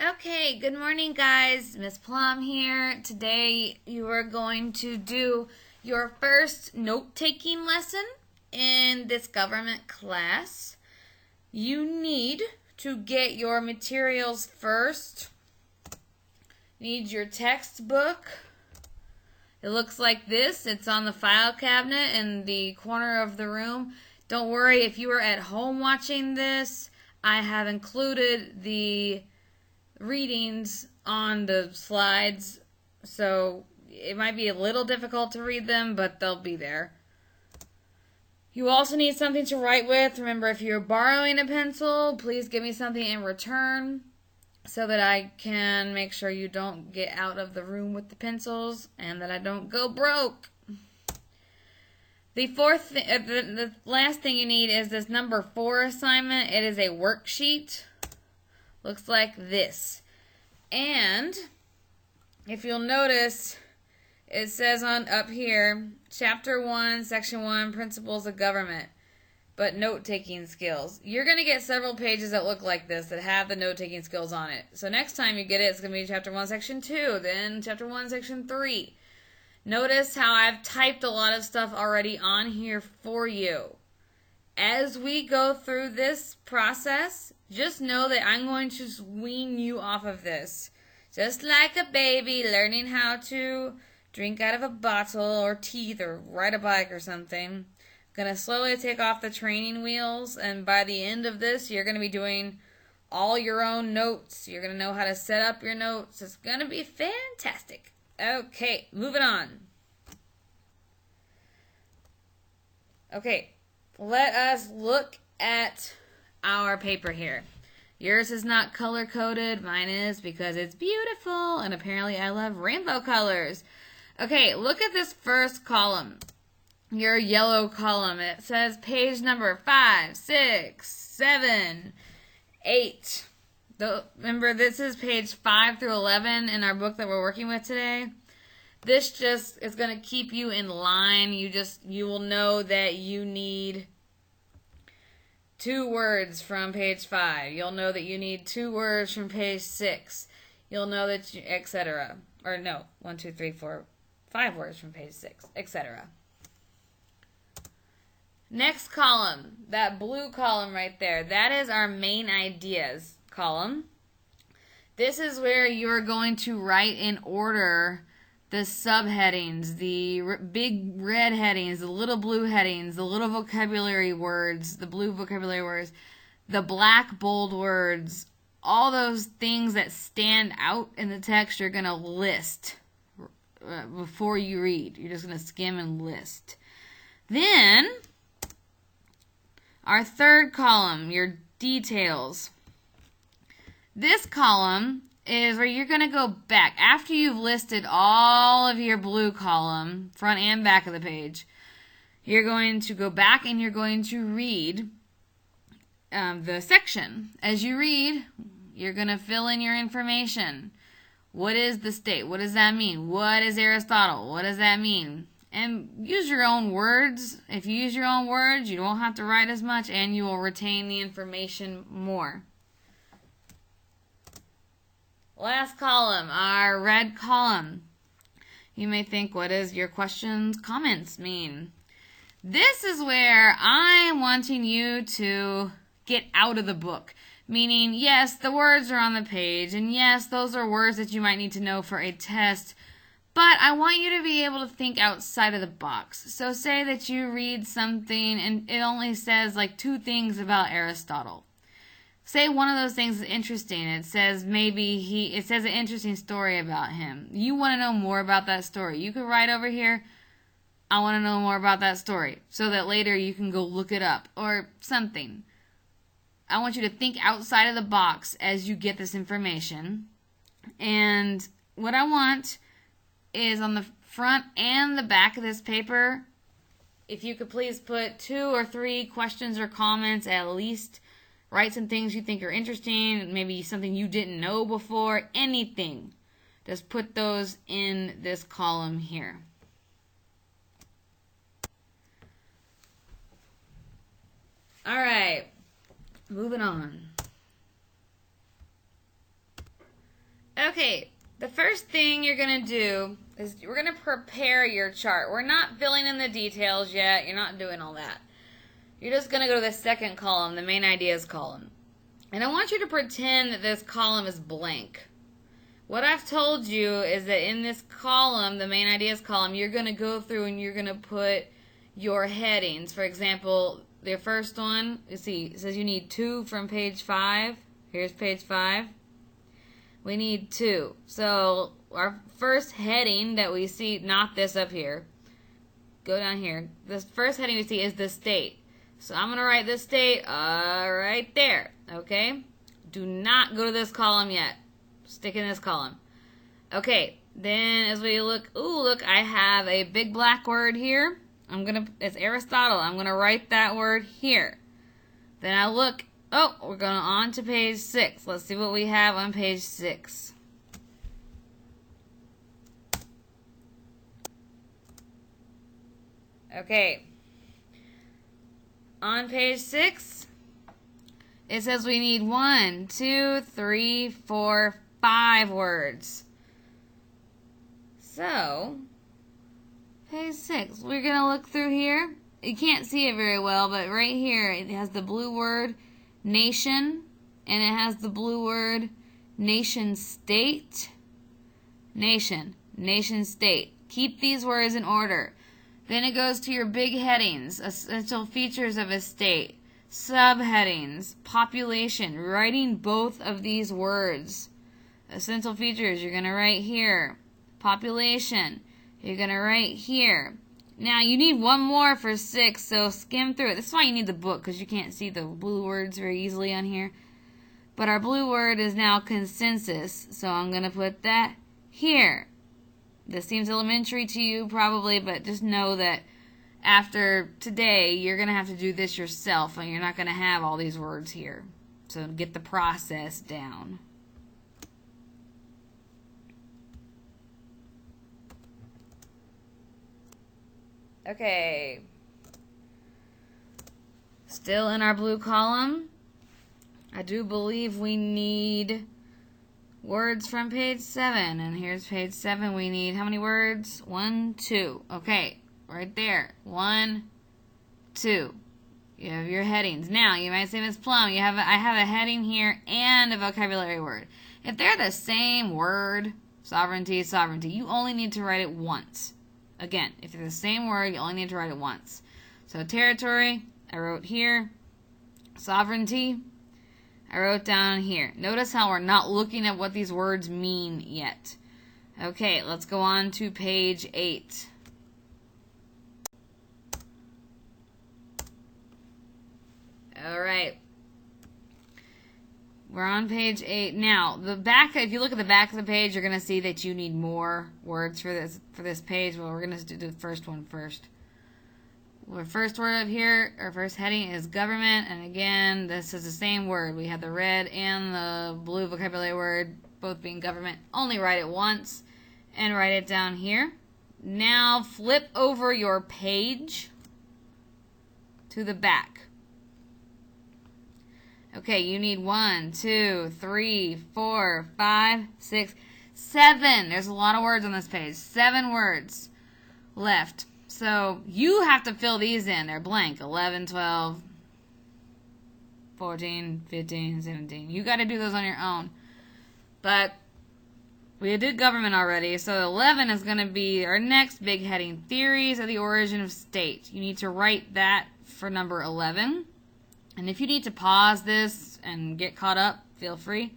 Okay, good morning, guys. Miss Plum here. Today you are going to do your first note-taking lesson in this government class. You need to get your materials first. You need your textbook. It looks like this. It's on the file cabinet in the corner of the room. Don't worry if you are at home watching this. I have included the readings on the slides, so it might be a little difficult to read them, but they'll be there. You also need something to write with. Remember, if you're borrowing a pencil, please give me something in return so that I can make sure you don't get out of the room with the pencils and that I don't go broke. The last thing you need is this number 4 assignment. It is a worksheet. Looks like this. And if you'll notice, it says on up here, Chapter 1, Section 1, Principles of Government, but note-taking skills. You're going to get several pages that look like this that have the note-taking skills on it. So next time you get it, it's going to be Chapter 1, Section 2, then Chapter 1, Section 3. Notice how I've typed a lot of stuff already on here for you. As we go through this process, just know that I'm going to wean you off of this. Just like a baby learning how to drink out of a bottle or teeth or ride a bike or something. I'm going to slowly take off the training wheels, and by the end of this, you're going to be doing all your own notes. You're going to know how to set up your notes. It's going to be fantastic. Okay, moving on. Okay. Let us look at our paper here. Yours is not color-coded. Mine is because it's beautiful, and apparently I love rainbow colors. Okay, look at this first column. Your yellow column. It says page number 5, 6, 7, 8. Remember, this is page 5 through 11 in our book that we're working with today. This just is going to keep you in line. You will know that you need 2 words from page 5. You'll know that you need 2 words from page 6. You'll know that etc. Or no, 1, 2, 3, 4, 5 words from page 6, etc. Next column, that blue column right there, that is our main ideas column. This is where you're going to write in order the subheadings, the big red headings, the little blue headings, the little vocabulary words, the blue vocabulary words, the black bold words, all those things that stand out in the text you're going to list before you read. You're just going to skim and list. Then, our third column, your details. This column is where you're going to go back. After you've listed all of your blue column, front and back of the page, you're going to go back and you're going to read the section. As you read, you're going to fill in your information. What is the state? What does that mean? What is Aristotle? What does that mean? And use your own words. If you use your own words, you don't have to write as much and you will retain the information more. Last column, our red column. You may think, what does your questions, comments mean? This is where I'm wanting you to get out of the book. Meaning, yes, the words are on the page, and yes, those are words that you might need to know for a test, but I want you to be able to think outside of the box. So say that you read something and it only says like 2 things about Aristotle. Say one of those things is interesting. It says it says an interesting story about him. You want to know more about that story. You could write over here, I want to know more about that story, so that later you can go look it up or something. I want you to think outside of the box as you get this information. And what I want is on the front and the back of this paper, if you could please put 2 or 3 questions or comments at least. Write some things you think are interesting, maybe something you didn't know before, anything. Just put those in this column here. All right, moving on. Okay, the first thing you're going to do is we're going to prepare your chart. We're not filling in the details yet. You're not doing all that. You're just going to go to the second column, the main ideas column. And I want you to pretend that this column is blank. What I've told you is that in this column, the main ideas column, you're going to go through and you're going to put your headings. For example, the first one, you see, it says you need 2 from page 5. Here's page 5. We need 2. So our first heading that we see, not this up here, go down here. The first heading we see is the state. So I'm going to write the state right there, okay? Do not go to this column yet. Stick in this column. Okay, then as we look, ooh, look, I have a big black word here. It's Aristotle. I'm going to write that word here. Then I look, oh, we're going on to page 6. Let's see what we have on page 6. Okay. On page 6, it says we need 1, 2, 3, 4, 5 words. So, page 6, we're going to look through here. You can't see it very well, but right here it has the blue word nation, and it has the blue word nation state. Nation state. Keep these words in order. Then it goes to your big headings, essential features of a state, subheadings, population, writing both of these words. Essential features, you're going to write here. Population, you're going to write here. Now, you need one more for 6, so skim through it. That's why you need the book, because you can't see the blue words very easily on here. But our blue word is now consensus, so I'm going to put that here. This seems elementary to you probably, but just know that after today, you're going to have to do this yourself, and you're not going to have all these words here. So get the process down. Okay. Still in our blue column, I do believe we need words from page 7. And here's page 7. We need how many words? 1, 2. Okay, right there. 1, 2. You have your headings. Now, you might say, Ms. Plum, I have a heading here and a vocabulary word. If they're the same word, sovereignty, you only need to write it once. Again, if they're the same word, you only need to write it once. So territory, I wrote here. Sovereignty, I wrote down here. Notice how we're not looking at what these words mean yet. Okay, let's go on to page 8. All right. We're on page 8. Now, if you look at the back of the page, you're going to see that you need more words for this page. Well, we're going to do the first one first. Our first word up here, our first heading is government, and again, this is the same word. We have the red and the blue vocabulary word, both being government. Only write it once, and write it down here. Now, flip over your page to the back. Okay, you need 1, 2, 3, 4, 5, 6, 7. There's a lot of words on this page. 7 words left. So you have to fill these in. They're blank. 11, 12, 14, 15, 17. You got to do those on your own. But we did government already. So 11 is going to be our next big heading. Theories of the origin of state. You need to write that for number 11. And if you need to pause this and get caught up, feel free.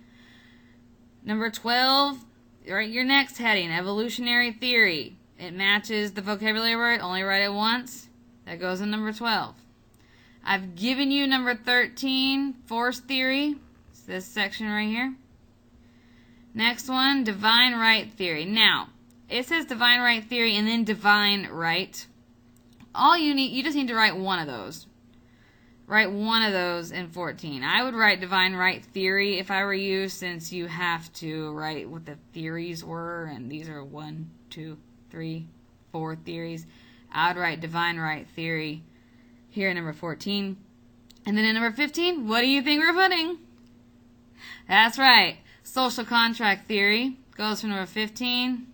Number 12, write your next heading, evolutionary theory. It matches the vocabulary word, only write it once. That goes in number 12. I've given you number 13, force theory. It's this section right here. Next one, divine right theory. Now, it says divine right theory and then divine right. All you just need to write one of those. Write one of those in 14. I would write divine right theory if I were you, since you have to write what the theories were, and these are 1, 2, 3, 4 theories. I would write divine right theory here in number 14. And then in number 15, what do you think we're putting? That's right, social contract theory. goes from number 15.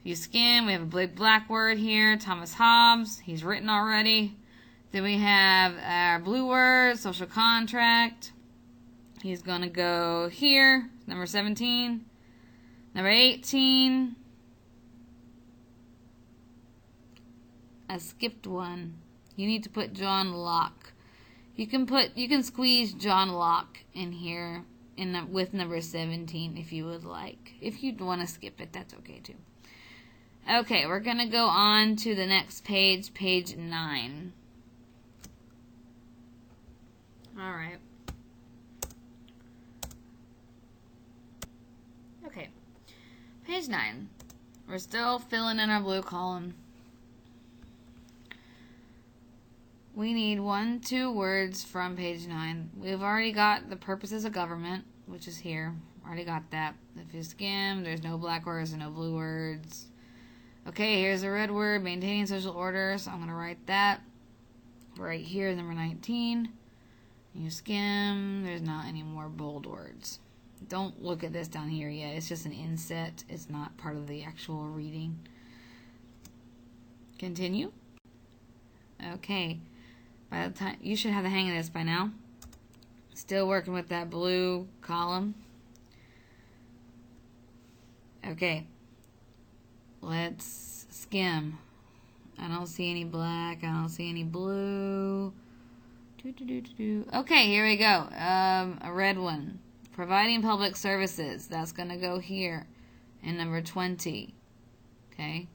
If you skim, we have a big black word here, Thomas Hobbes. He's written already. Then we have our blue word, social contract. He's going to go here, number 17. Number 18. I skipped one. You need to put John Locke. You can squeeze John Locke in here with number 17 if you would like. If you'd want to skip it, that's okay too. Okay, we're going to go on to the next page, page 9. All right. Okay. Page 9. We're still filling in our blue column. We need 1, 2 words from page 9. We've already got the purposes of government, which is here. Already got that. If you skim, there's no black words and no blue words. Okay, here's a red word, maintaining social order. So I'm going to write that right here, number 19. You skim, there's not any more bold words. Don't look at this down here yet. It's just an inset. It's not part of the actual reading. Continue. Okay. By the time you should have the hang of this by now. Still working with that blue column. Okay. Let's skim. I don't see any black. I don't see any blue. Okay, here we go. A red one. Providing public services. That's going to go here in number 20. Okay.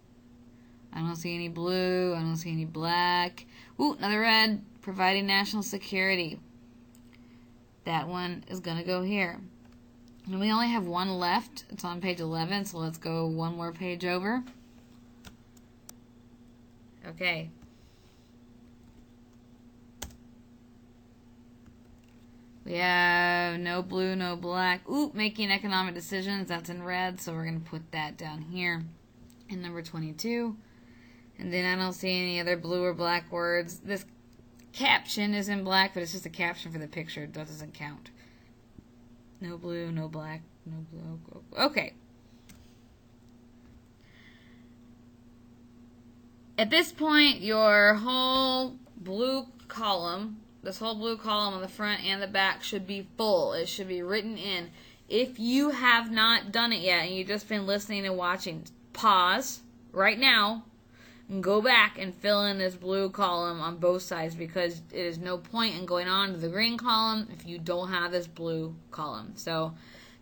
I don't see any blue. I don't see any black. Ooh, another red. Providing national security. That one is going to go here. And we only have one left. It's on page 11, so let's go one more page over. Okay. We have no blue, no black. Ooh, making economic decisions. That's in red, so we're going to put that down here in number 22. And then I don't see any other blue or black words. This caption is in black, but it's just a caption for the picture. That doesn't count. No blue, no black, no blue. Okay. At this point, your whole blue column, this whole blue column on the front and the back should be full. It should be written in. If you have not done it yet and you've just been listening and watching, pause right now and go back and fill in this blue column on both sides, because it is no point in going on to the green column if you don't have this blue column. So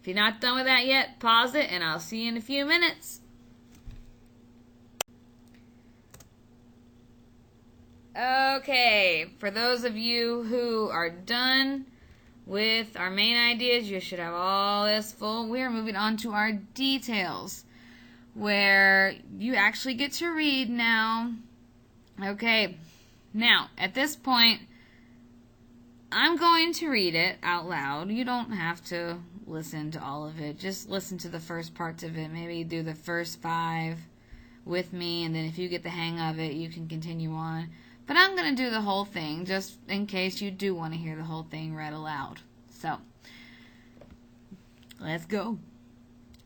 if you're not done with that yet, pause it and I'll see you in a few minutes. Okay, for those of you who are done with our main ideas, you should have all this full. We are moving on to our details, where you actually get to read now. Okay, now, at this point, I'm going to read it out loud. You don't have to listen to all of it. Just listen to the first parts of it. Maybe do the first 5 with me, and then if you get the hang of it, you can continue on. But I'm going to do the whole thing, just in case you do want to hear the whole thing read aloud. So, let's go.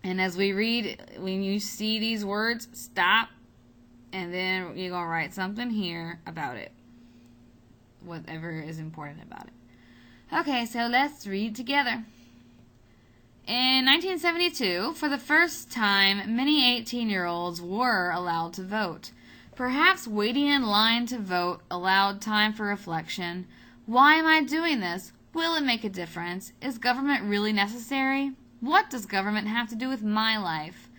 And as we read, when you see these words, stop, and then you're going to write something here about it. Whatever is important about it. Okay, so let's read together. In 1972, for the first time, many 18-year-olds were allowed to vote. Perhaps waiting in line to vote allowed time for reflection. Why am I doing this? Will it make a difference? Is government really necessary? What does government have to do with my life?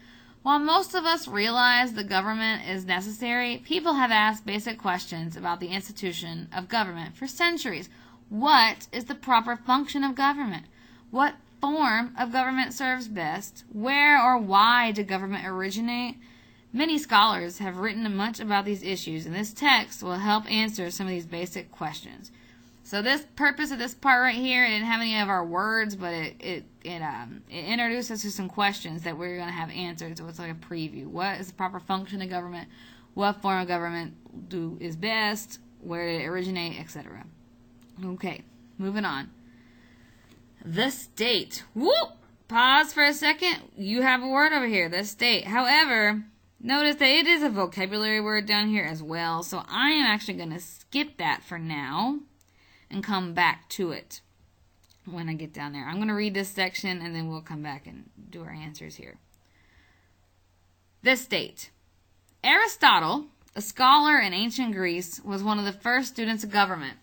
While most of us realize the government is necessary, people have asked basic questions about the institution of government for centuries. What is the proper function of government? What form of government serves best? Where or why did government originate? Many scholars have written much about these issues, and this text will help answer some of these basic questions. So this purpose of this part right here, it didn't have any of our words, but it introduces us to some questions that we're going to have answered. So it's like a preview. What is the proper function of government? What form of government is best? Where did it originate? Etc. Okay, moving on. The state. Whoop! pause for a second. You have a word over here, the state. However, notice that it is a vocabulary word down here as well. So I am actually going to skip that for now and come back to it when I get down there. I'm going to read this section and then we'll come back and do our answers here. The state. Aristotle, a scholar in ancient Greece, was one of the first students of government.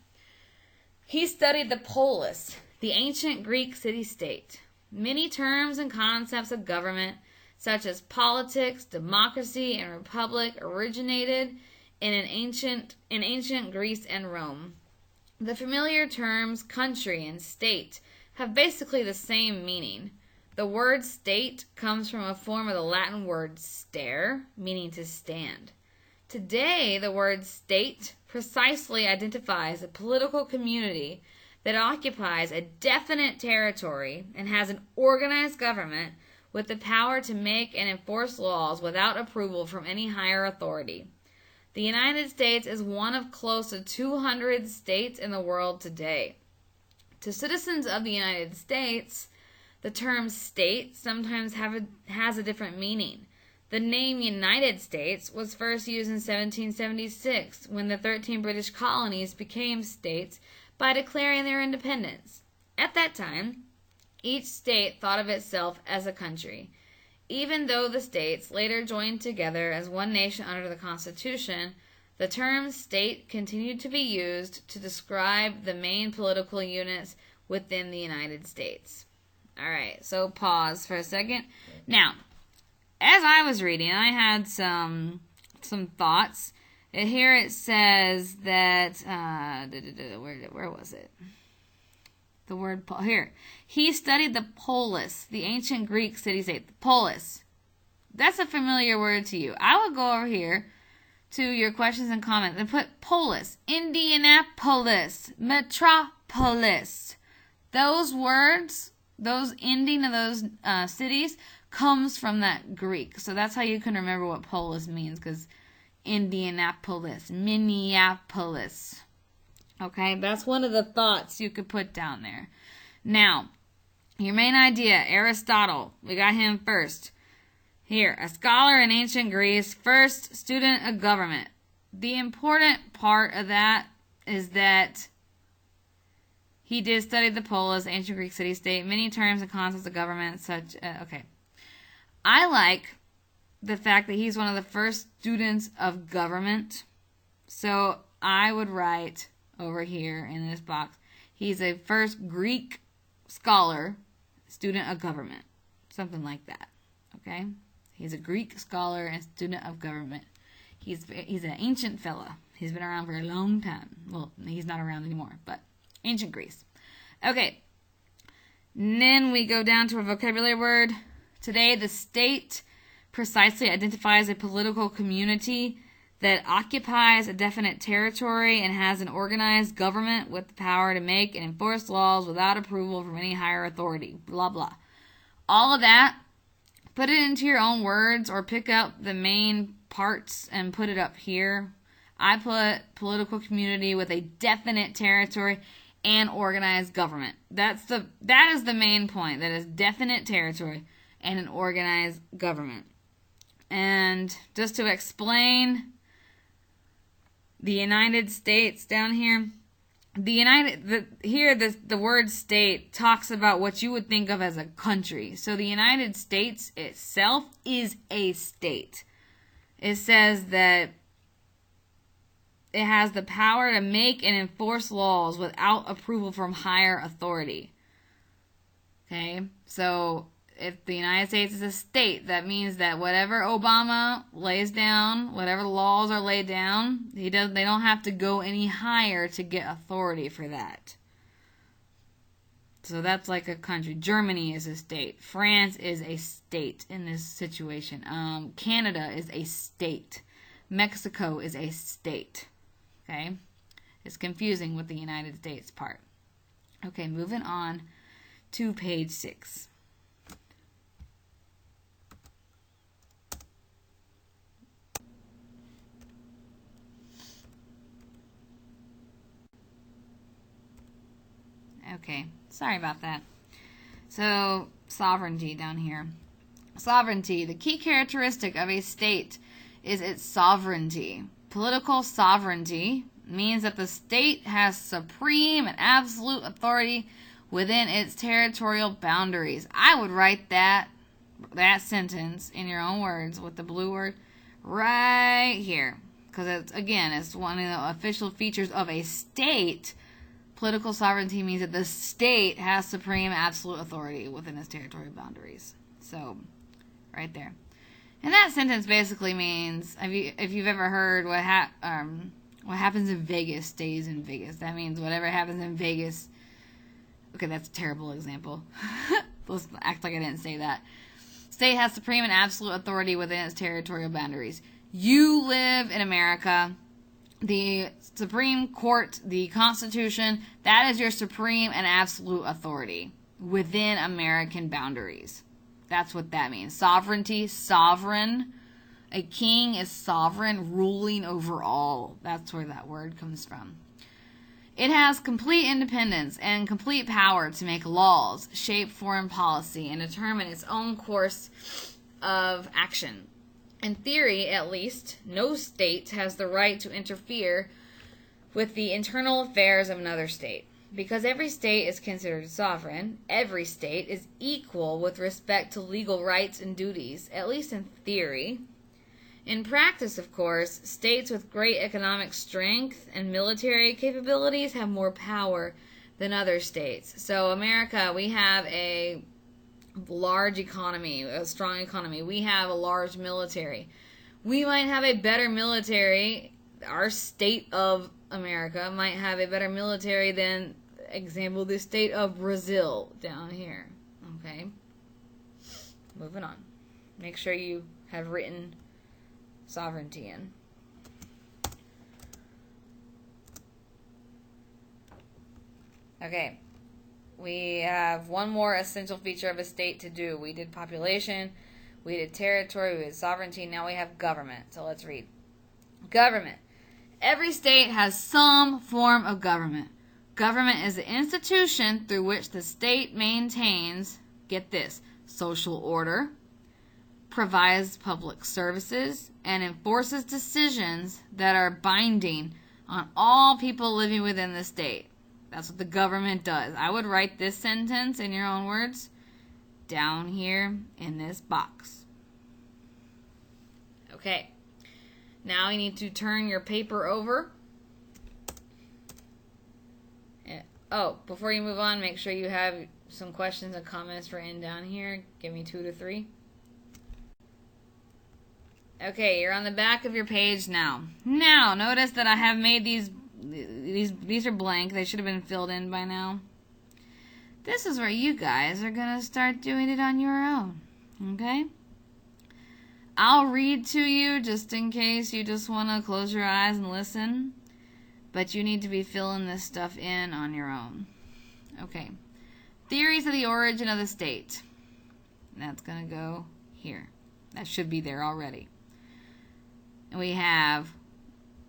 He studied the polis, the ancient Greek city-state. Many terms and concepts of government, such as politics, democracy, and republic, originated in ancient Greece and Rome. The familiar terms country and state have basically the same meaning. The word state comes from a form of the Latin word stare, meaning to stand. Today, the word state precisely identifies a political community that occupies a definite territory and has an organized government with the power to make and enforce laws without approval from any higher authority. The United States is one of close to 200 states in the world today. To citizens of the United States, the term state sometimes has a different meaning. The name United States was first used in 1776 when the 13 British colonies became states by declaring their independence. At that time, each state thought of itself as a country. Even though the states later joined together as one nation under the Constitution, the term state continued to be used to describe the main political units within the United States. Alright, so pause for a second. Now, as I was reading, I had some thoughts. Here it says that, where was it? The word, here. He studied the polis, the ancient Greek city-state, the polis. That's a familiar word to you. I would go over here to your questions and comments and put polis, Indianapolis, metropolis. Those words, those ending of those cities comes from that Greek. So that's how you can remember what polis means, because Indianapolis, Minneapolis. Okay, that's one of the thoughts you could put down there. Now, your main idea, Aristotle. We got him first. Here, a scholar in ancient Greece, first student of government. The important part of that is that he did study the polis, ancient Greek city-state, many terms and concepts of government, such, okay. I like the fact that he's one of the first students of government. So I would write over here in this box, he's a first Greek scholar, student of government. Something like that. Okay? He's a Greek scholar and student of government. He's an ancient fella. He's been around for a long time. Well, he's not around anymore, but ancient Greece. Okay. And then we go down to a vocabulary word. Today, the state precisely identifies a political community that occupies a definite territory and has an organized government with the power to make and enforce laws without approval from any higher authority. Blah, blah. All of that, put it into your own words or pick out the main parts and put it up here. I put political community with a definite territory and organized government. That is the main point. That is definite territory and an organized government. And just to explain the United States down here, the word state talks about what you would think of as a country. So the United States itself is a state. It says that it has the power to make and enforce laws without approval from higher authority. Okay? So if the United States is a state, that means that whatever Obama lays down, whatever laws are laid down, they don't have to go any higher to get authority for that. So that's like a country. Germany is a state. France is a state in this situation. Canada is a state. Mexico is a state. Okay? It's confusing with the United States part. Okay, moving on to page 6. Okay, sorry about that. So, sovereignty down here. Sovereignty. The key characteristic of a state is its sovereignty. Political sovereignty means that the state has supreme and absolute authority within its territorial boundaries. I would write that sentence in your own words with the blue word right here. Because, it's one of the official features of a state. Political sovereignty means that the state has supreme absolute authority within its territorial boundaries. So, right there. And that sentence basically means, if you've ever heard what happens in Vegas stays in Vegas. That means whatever happens in Vegas. Okay, that's a terrible example. Let's act like I didn't say that. State has supreme and absolute authority within its territorial boundaries. You live in America. The Supreme Court, the Constitution, that is your supreme and absolute authority within American boundaries. That's what that means. Sovereignty, sovereign. A king is sovereign, ruling over all. That's where that word comes from. It has complete independence and complete power to make laws, shape foreign policy, and determine its own course of action. In theory, at least, no state has the right to interfere with the internal affairs of another state. Because every state is considered sovereign, every state is equal with respect to legal rights and duties, at least in theory. In practice, of course, states with great economic strength and military capabilities have more power than other states. So America, we have a large economy, a strong economy. We have a large military. We might have a better military. Our state of America might have a better military than, example, the state of Brazil down here. Okay? Moving on. Make sure you have written sovereignty in. Okay. We have one more essential feature of a state to do. We did population, we did territory, we did sovereignty, now we have government. So let's read. Government. Every state has some form of government. Government is the institution through which the state maintains, get this, social order, provides public services, and enforces decisions that are binding on all people living within the state. That's what the government does. I would write this sentence in your own words down here in this box. Okay. Now you need to turn your paper over. Oh, before you move on, make sure you have some questions and comments written down here. Give me 2 to 3. Okay, you're on the back of your page now. Now, notice that I have made these are blank. They should have been filled in by now. This is where you guys are going to start doing it on your own. Okay? I'll read to you just in case you just want to close your eyes and listen. But you need to be filling this stuff in on your own. Okay. Theories of the origin of the state. That's going to go here. That should be there already. And we have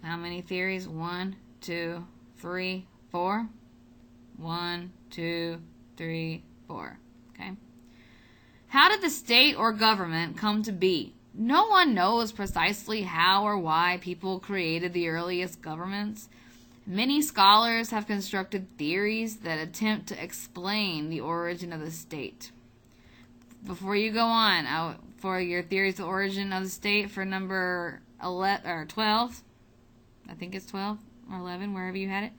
how many theories? 1, 2, 3, 4. 1, 2, 3, 4. Okay. How did the state or government come to be? No one knows precisely how or why people created the earliest governments. Many scholars have constructed theories that attempt to explain the origin of the state. Before you go on, for your theories of the origin of the state for number 11 or 12, I think it's 12 or 11, wherever you had it,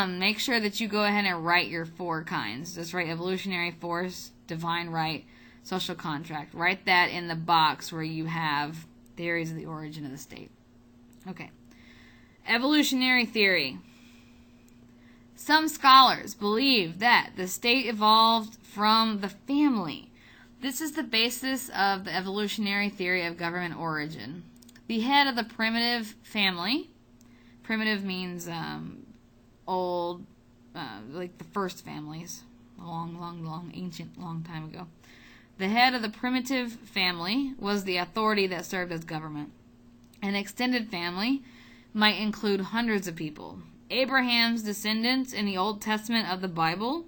make sure that you go ahead and write your 4 kinds. Just write evolutionary force, divine right, social contract. Write that in the box where you have theories of the origin of the state. Okay. Evolutionary theory. Some scholars believe that the state evolved from the family. This is the basis of the evolutionary theory of government origin. The head of the primitive family, primitive means old, like the first families, ancient, long time ago. The head of the primitive family was the authority that served as government. An extended family might include hundreds of people. Abraham's descendants in the Old Testament of the Bible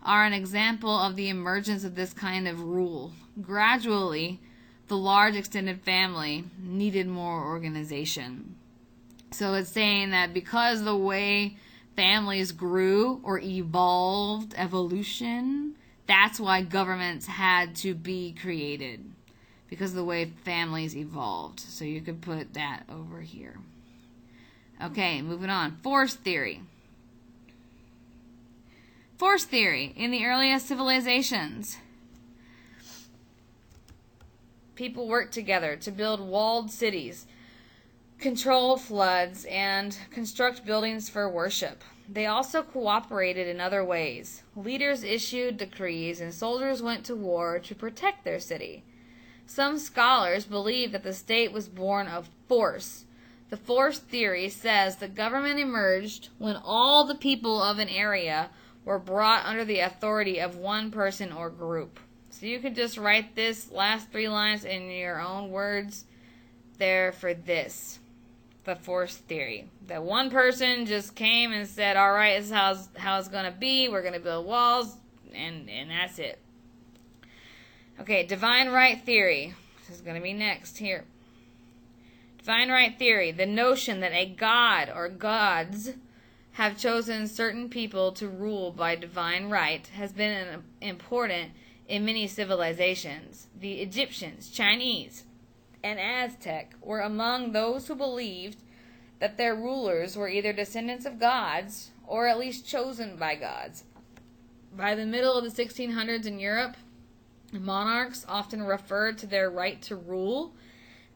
are an example of the emergence of this kind of rule. Gradually, the large extended family needed more organization. So it's saying that because the way families grew or evolved, evolution, that's why governments had to be created. Because of the way families evolved. So you could put that over here. Okay, moving on. Force theory. Force theory. In the earliest civilizations, people worked together to build walled cities, control floods, and construct buildings for worship. They also cooperated in other ways. Leaders issued decrees, and soldiers went to war to protect their city. Some scholars believe that the state was born of force. The force theory says the government emerged when all the people of an area were brought under the authority of one person or group. So you can just write this last 3 lines in your own words there for this. The force theory. That one person just came and said, all right, this is how it's going to be. We're going to build walls, and that's it. Okay, divine right theory. This is going to be next here. Divine right theory. The notion that a god or gods have chosen certain people to rule by divine right has been important in many civilizations. The Egyptians, Chinese, and Aztec were among those who believed that their rulers were either descendants of gods or at least chosen by gods. By the middle of the 1600s in Europe, monarchs often referred to their right to rule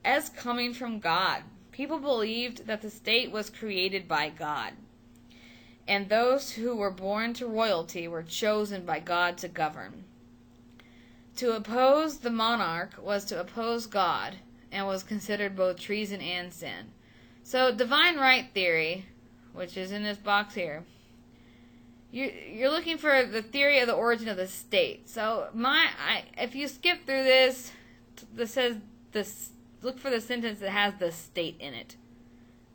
as coming from God. People believed that the state was created by God, and those who were born to royalty were chosen by God to govern. To oppose the monarch was to oppose God, and was considered both treason and sin. So divine right theory, which is in this box here, you're looking for the theory of the origin of the state. So if you skip through this says this. Look for the sentence that has the state in it.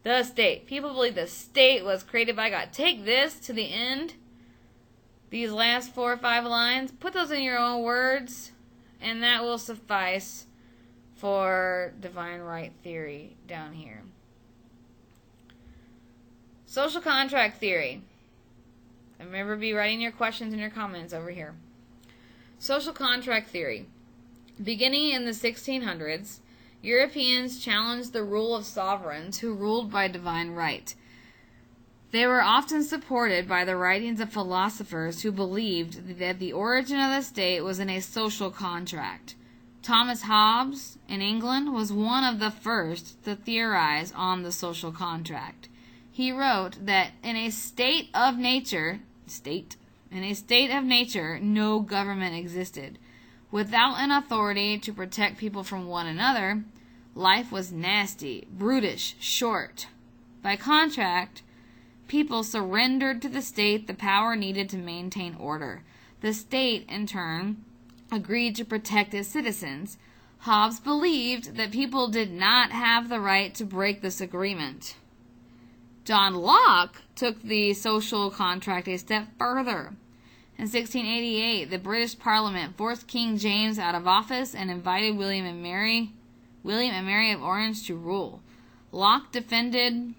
The state. People believe the state was created by God. Take this to the end. These last 4 or 5 lines. Put those in your own words. And that will suffice for divine right theory down here. Social contract theory. And remember, be writing your questions and your comments over here. Social contract theory. Beginning in the 1600s, Europeans challenged the rule of sovereigns who ruled by divine right. They were often supported by the writings of philosophers who believed that the origin of the state was in a social contract. Thomas Hobbes in England was one of the first to theorize on the social contract. He wrote that in a state of nature, no government existed. Without an authority to protect people from one another, life was nasty, brutish, short. By contract, people surrendered to the state the power needed to maintain order. The state, in turn, agreed to protect its citizens. Hobbes believed that people did not have the right to break this agreement. John Locke took the social contract a step further. In 1688, the British Parliament forced King James out of office and invited William and Mary of Orange to rule. Locke defended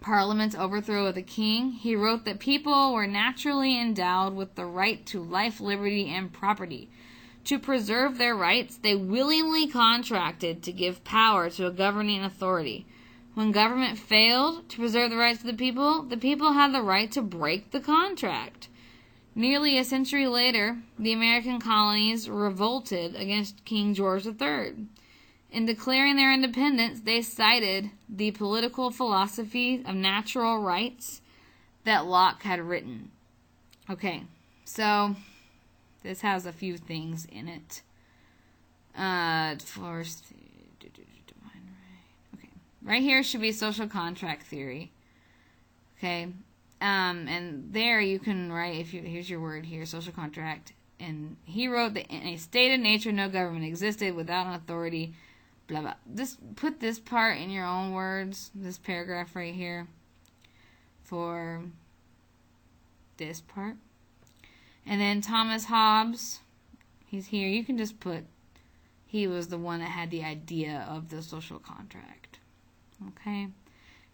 Parliament's overthrow of the king. He wrote that people were naturally endowed with the right to life, liberty, and property. To preserve their rights, they willingly contracted to give power to a governing authority. When government failed to preserve the rights of the people had the right to break the contract. Nearly a century later, the American colonies revolted against King George III. In declaring their independence, they cited the political philosophy of natural rights that Locke had written. Okay, so this has a few things in it. First, okay, right here should be social contract theory. Okay. And there you can write, here's your word here, social contract. And he wrote that in a state of nature, no government existed without an authority, blah, blah. Put this part in your own words, this paragraph right here, for this part. And then Thomas Hobbes, he's here. You can just put, he was the one that had the idea of the social contract. Okay?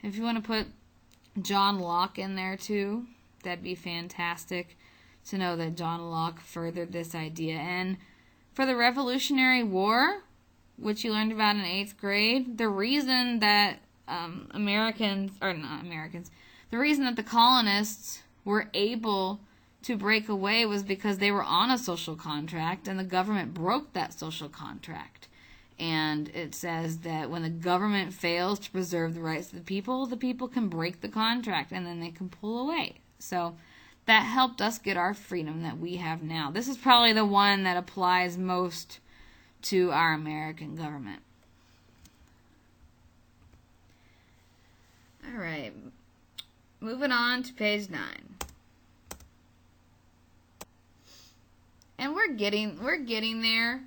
If you want to put John Locke in there too, that'd be fantastic to know that John Locke furthered this idea. And for the Revolutionary War, which you learned about in 8th grade, the reason that the reason that the colonists were able to break away was because they were on a social contract, and the government broke that social contract. And it says that when the government fails to preserve the rights of the people can break the contract, and then they can pull away. So that helped us get our freedom that we have now. This is probably the one that applies most to our American government. All right. Moving on to page 9. And we're getting there.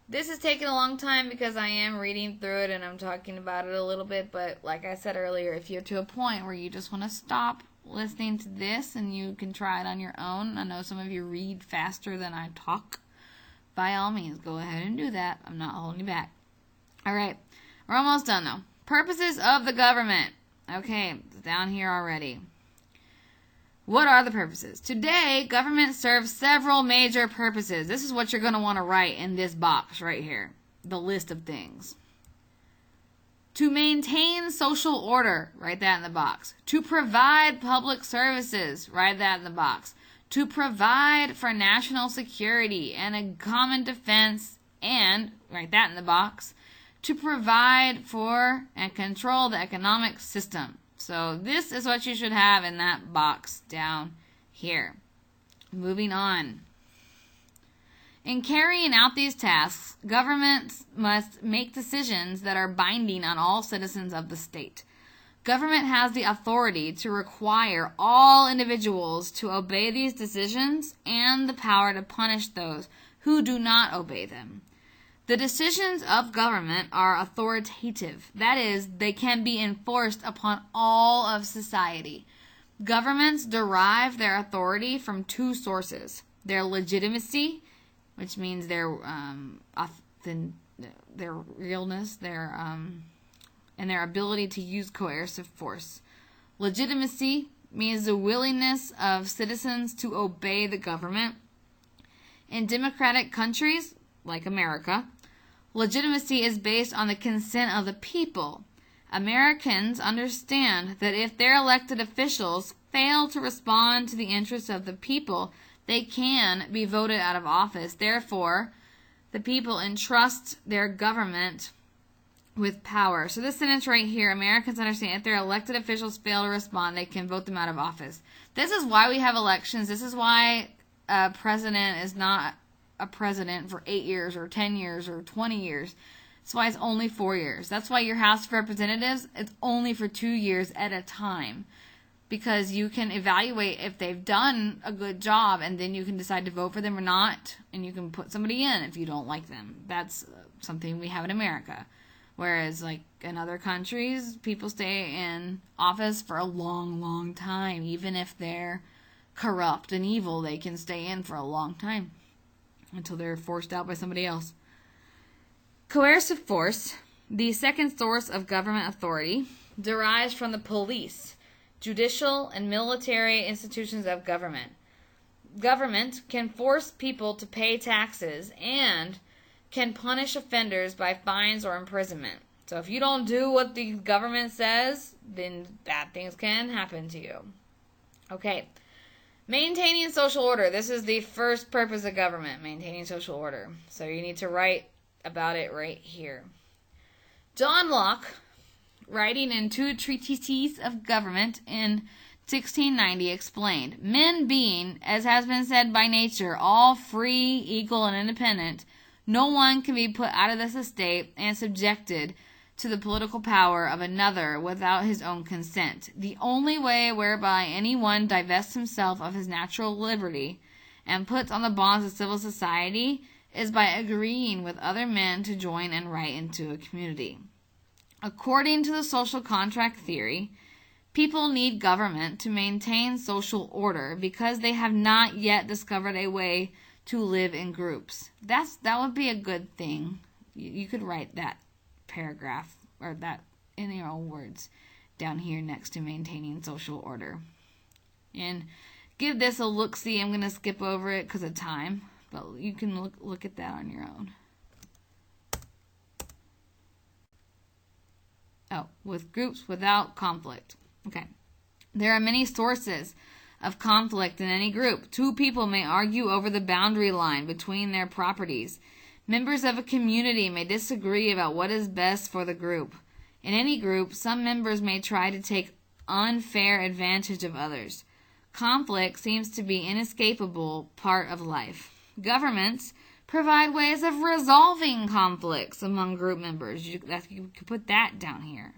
This is taking a long time because I am reading through it and I'm talking about it a little bit, but like I said earlier, if you're to a point where you just want to stop listening to this and you can try it on your own, I know some of you read faster than I talk, by all means, go ahead and do that. I'm not holding you back. All right, we're almost done though. Purposes of the government. Okay, it's down here already. What are the purposes? Today, government serves several major purposes. This is what you're going to want to write in this box right here. The list of things. To maintain social order. Write that in the box. To provide public services. Write that in the box. To provide for national security and a common defense. And, write that in the box, to provide for and control the economic system. So this is what you should have in that box down here. Moving on. In carrying out these tasks, governments must make decisions that are binding on all citizens of the state. Government has the authority to require all individuals to obey these decisions and the power to punish those who do not obey them. The decisions of government are authoritative. That is, they can be enforced upon all of society. Governments derive their authority from two sources. Their legitimacy, which means their realness, and their ability to use coercive force. Legitimacy means the willingness of citizens to obey the government. In democratic countries, like America, legitimacy is based on the consent of the people. Americans understand that if their elected officials fail to respond to the interests of the people, they can be voted out of office. Therefore, the people entrust their government with power. So this sentence right here, Americans understand if their elected officials fail to respond, they can vote them out of office. This is why we have elections. This is why a president is not a president for 8 years or 10 years or 20 years. That's why it's only 4 years. That's why your House of Representatives, it's only for 2 years at a time. Because you can evaluate if they've done a good job and then you can decide to vote for them or not. And you can put somebody in if you don't like them. That's something we have in America. Whereas like in other countries, people stay in office for a long, long time. Even if they're corrupt and evil, they can stay in for a long time. Until they're forced out by somebody else. Coercive force, the second source of government authority, derives from the police, judicial, and military institutions of government. Government can force people to pay taxes and can punish offenders by fines or imprisonment. So if you don't do what the government says, then bad things can happen to you. Okay. Maintaining social order. This is the first purpose of government, maintaining social order. So you need to write about it right here. John Locke, writing in Two Treatises of Government in 1690, explained, men being, as has been said by nature, all free, equal, and independent, no one can be put out of this estate and subjected to the political power of another without his own consent. The only way whereby any one divests himself of his natural liberty and puts on the bonds of civil society is by agreeing with other men to join and write into a community. According to the social contract theory, People need government to maintain social order because they have not yet discovered a way to live in groups. That would be a good thing. You could write that paragraph or that in your own words down here next to maintaining social order. And give this a look-see. I'm going to skip over it because of time, but you can look at that on your own. Oh, with groups without conflict. Okay. There are many sources of conflict in any group. Two people may argue over the boundary line between their properties. Members of a community may disagree about what is best for the group. In any group, some members may try to take unfair advantage of others. Conflict seems to be an inescapable part of life. Governments provide ways of resolving conflicts among group members. You could put that down here.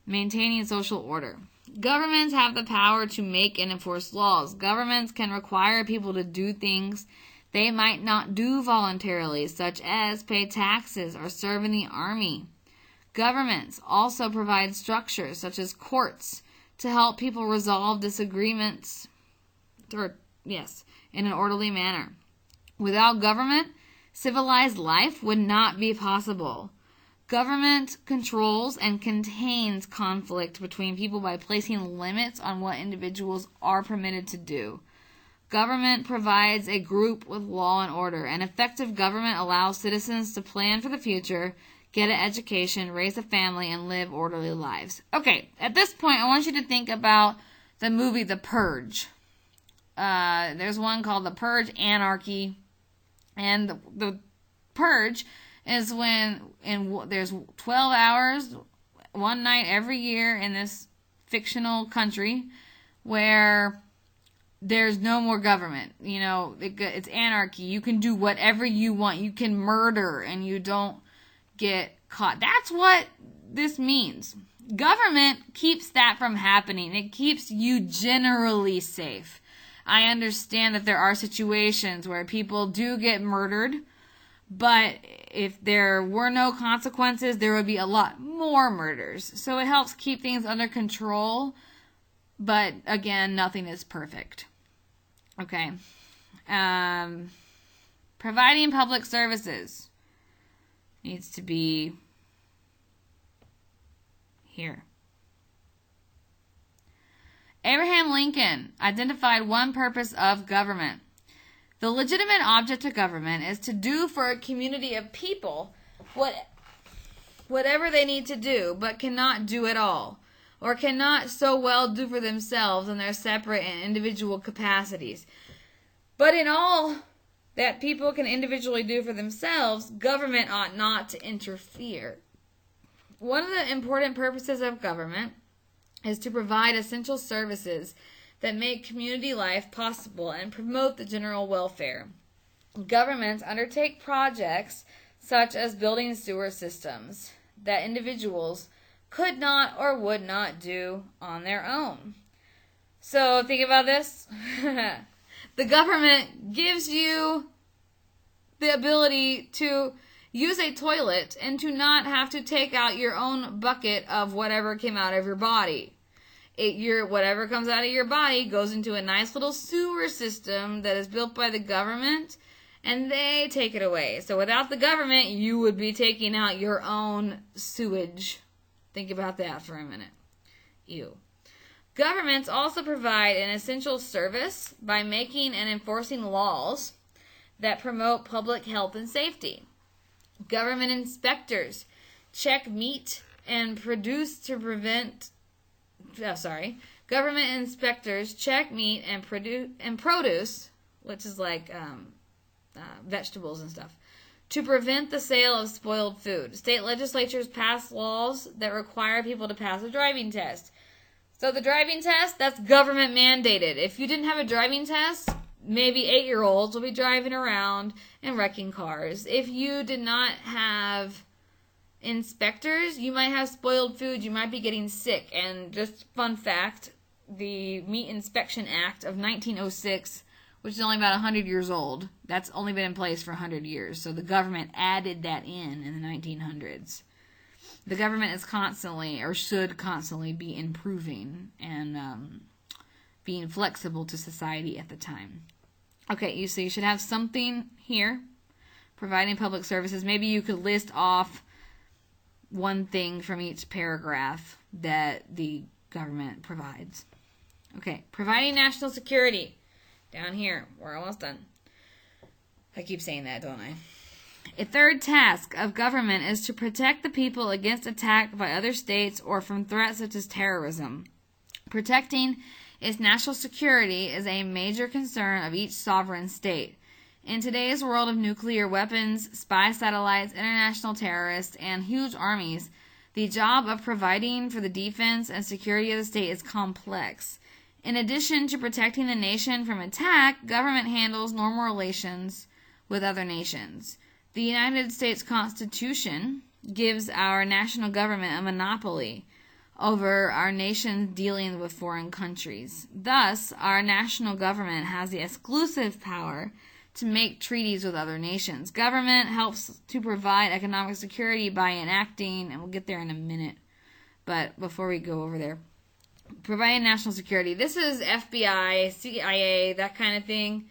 Maintaining social order. Governments have the power to make and enforce laws. Governments can require people to do things they might not do voluntarily, such as pay taxes or serve in the army. Governments also provide structures, such as courts, to help people resolve disagreements in an orderly manner. Without government, civilized life would not be possible. Government controls and contains conflict between people by placing limits on what individuals are permitted to do. Government provides a group with law and order. An effective government allows citizens to plan for the future, get an education, raise a family, and live orderly lives. Okay, at this point, I want you to think about the movie The Purge. There's one called The Purge: Anarchy. And the Purge is when there's 12 hours, one night every year in this fictional country where there's no more government. You know, it's anarchy. You can do whatever you want. You can murder and you don't get caught. That's what this means. Government keeps that from happening. It keeps you generally safe. I understand that there are situations where people do get murdered, but if there were no consequences, there would be a lot more murders. So it helps keep things under control, but again, nothing is perfect. Okay. Providing public services needs to be here. Abraham Lincoln identified one purpose of government. The legitimate object of government is to do for a community of people whatever they need to do, but cannot do it all, or cannot so well do for themselves in their separate and individual capacities. But in all that people can individually do for themselves, government ought not to interfere. One of the important purposes of government is to provide essential services that make community life possible and promote the general welfare. Governments undertake projects such as building sewer systems that individuals could not or would not do on their own. So think about this. The government gives you the ability to use a toilet and to not have to take out your own bucket of whatever came out of your body. Whatever comes out of your body goes into a nice little sewer system that is built by the government, and they take it away. So without the government, you would be taking out your own sewage. Think about that for a minute. Ew. Governments also provide an essential service by making and enforcing laws that promote public health and safety. Government inspectors check meat and produce to prevent. Government inspectors check meat and produce, which is like vegetables and stuff, to prevent the sale of spoiled food. State legislatures pass laws that require people to pass a driving test. So the driving test, that's government mandated. If you didn't have a driving test, maybe 8-year-olds will be driving around and wrecking cars. If you did not have inspectors, you might have spoiled food, you might be getting sick. And just fun fact, the Meat Inspection Act of 1906, which is only about 100 years old, that's only been in place for 100 years. So the government added that in the 1900s. the government is constantly, or should constantly be improving and being flexible to society at the time. Okay, so you should have something here, providing public services. Maybe you could list off one thing from each paragraph that the government provides. Okay, providing national security. Down here, we're almost done. I keep saying that, don't I? A third task of government is to protect the people against attack by other states or from threats such as terrorism. Protecting its national security is a major concern of each sovereign state. In today's world of nuclear weapons, spy satellites, international terrorists, and huge armies, the job of providing for the defense and security of the state is complex. In addition to protecting the nation from attack, government handles normal relations with other nations. The United States Constitution gives our national government a monopoly over our nation's dealings with foreign countries. Thus, our national government has the exclusive power to make treaties with other nations. Government helps to provide economic security by enacting, and we'll get there in a minute, but before we go over there, providing national security. This is FBI, CIA, that kind of thing.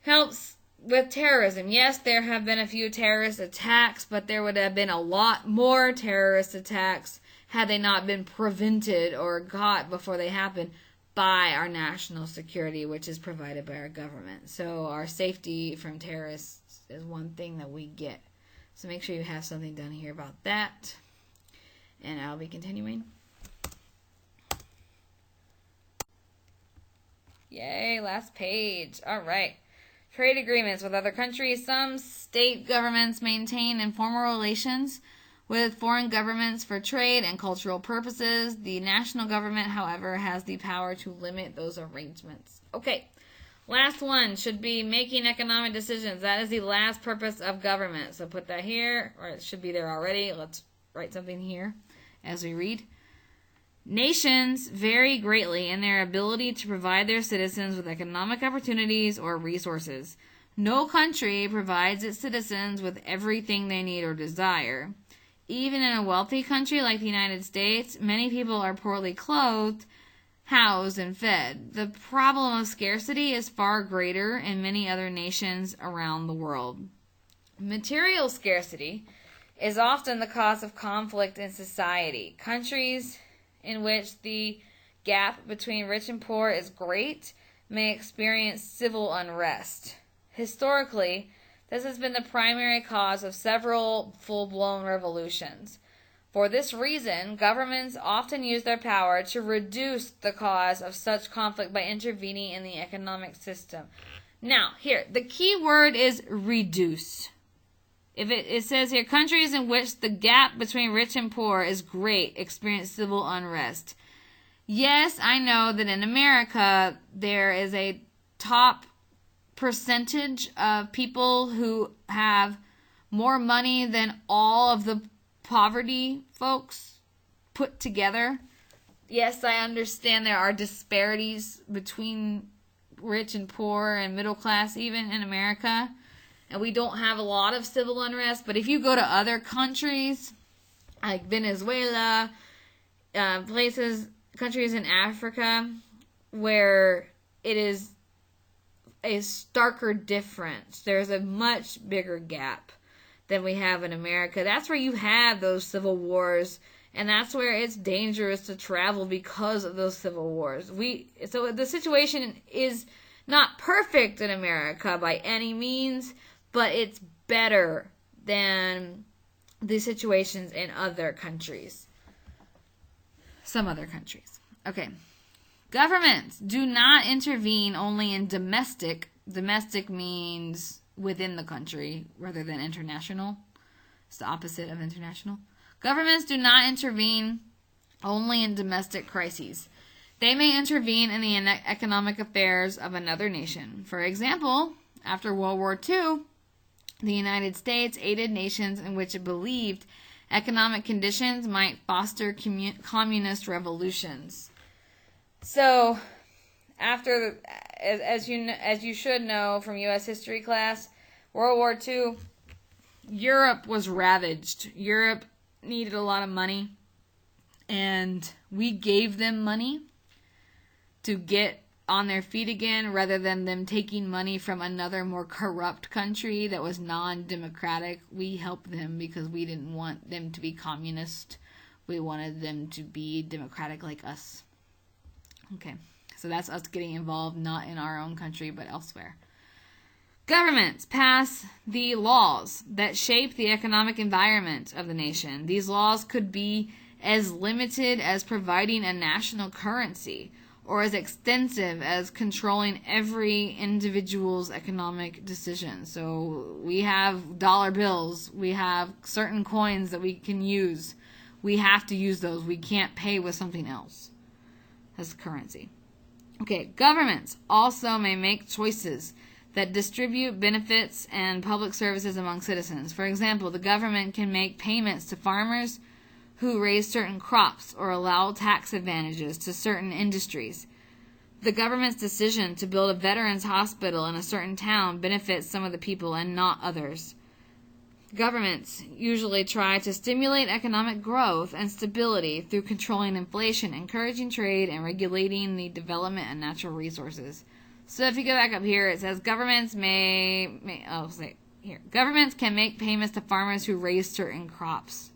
Helps with terrorism. Yes, there have been a few terrorist attacks, but there would have been a lot more terrorist attacks had they not been prevented or caught before they happened by our national security, which is provided by our government. So our safety from terrorists is one thing that we get. So make sure you have something done here about that. And I'll be continuing. Yay, last page. All right. Trade agreements with other countries. Some state governments maintain informal relations with foreign governments for trade and cultural purposes. The national government, however, has the power to limit those arrangements. Okay, last one should be making economic decisions. That is the last purpose of government. So put that here, or it should be there already. Let's write something here as we read. Nations vary greatly in their ability to provide their citizens with economic opportunities or resources. No country provides its citizens with everything they need or desire. Even in a wealthy country like the United States, many people are poorly clothed, housed, and fed. The problem of scarcity is far greater in many other nations around the world. Material scarcity is often the cause of conflict in society. Countries in which the gap between rich and poor is great may experience civil unrest. Historically, this has been the primary cause of several full-blown revolutions. For this reason, governments often use their power to reduce the cause of such conflict by intervening in the economic system. Now, here, the key word is reduce. If it says here, countries in which the gap between rich and poor is great experience civil unrest. Yes, I know that in America there is a top percentage of people who have more money than all of the poverty folks put together. Yes, I understand there are disparities between rich and poor and middle class even in America. And we don't have a lot of civil unrest. But if you go to other countries, like Venezuela, countries in Africa, where it is a starker difference. There's a much bigger gap than we have in America. That's where you have those civil wars. And that's where it's dangerous to travel because of those civil wars. So the situation is not perfect in America by any means, but it's better than the situations in other countries. Some other countries. Okay. Governments do not intervene only in domestic. Domestic means within the country rather than international. It's the opposite of international. Governments do not intervene only in domestic crises. They may intervene in the economic affairs of another nation. For example, after World War II, the United States aided nations in which it believed economic conditions might foster communist revolutions. So, after, as you should know from U.S. history class, World War II, Europe was ravaged. Europe needed a lot of money, and we gave them money to get on their feet again, rather than them taking money from another more corrupt country that was non-democratic. We helped them because we didn't want them to be communist. We wanted them to be democratic like us. Okay, so that's us getting involved, not in our own country, but elsewhere. Governments pass the laws that shape the economic environment of the nation. These laws could be as limited as providing a national currency, or as extensive as controlling every individual's economic decision. So we have dollar bills, we have certain coins that we can use. We have to use those. We can't pay with something else as currency. Okay, governments also may make choices that distribute benefits and public services among citizens. For example, the government can make payments to farmers who raise certain crops or allow tax advantages to certain industries. The government's decision to build a veterans hospital in a certain town benefits some of the people and not others. Governments usually try to stimulate economic growth and stability through controlling inflation, encouraging trade, and regulating the development of natural resources. So if you go back up here, it says governments governments can make payments to farmers who raise certain crops.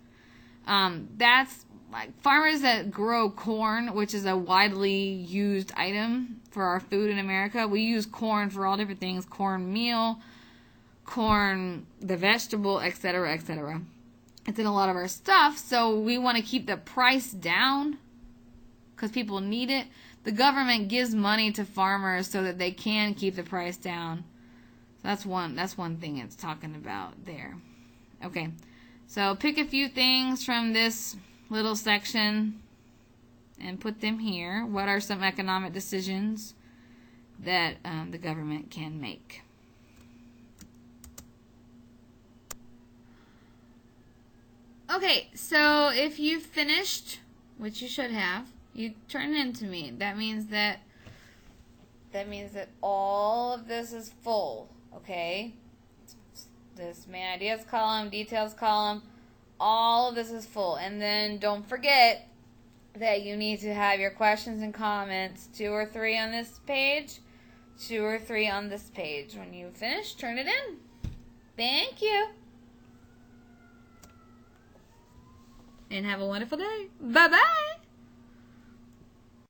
That's like farmers that grow corn, which is a widely used item for our food in America. We use corn for all different things: cornmeal, corn, the vegetable, etc., etc. It's in a lot of our stuff, so we want to keep the price down because people need it. The government gives money to farmers so that they can keep the price down. So that's one thing it's talking about there. Okay, so pick a few things from this little section and put them here. What are some economic decisions that the government can make? Okay, so if you've finished, which you should have, you turn it into me. That means that all of this is full, okay? This main ideas column, details column, all of this is full. And then don't forget that you need to have your questions and comments, 2 or 3 on this page, 2 or 3 on this page. When you finish, turn it in. Thank you. And have a wonderful day. Bye-bye.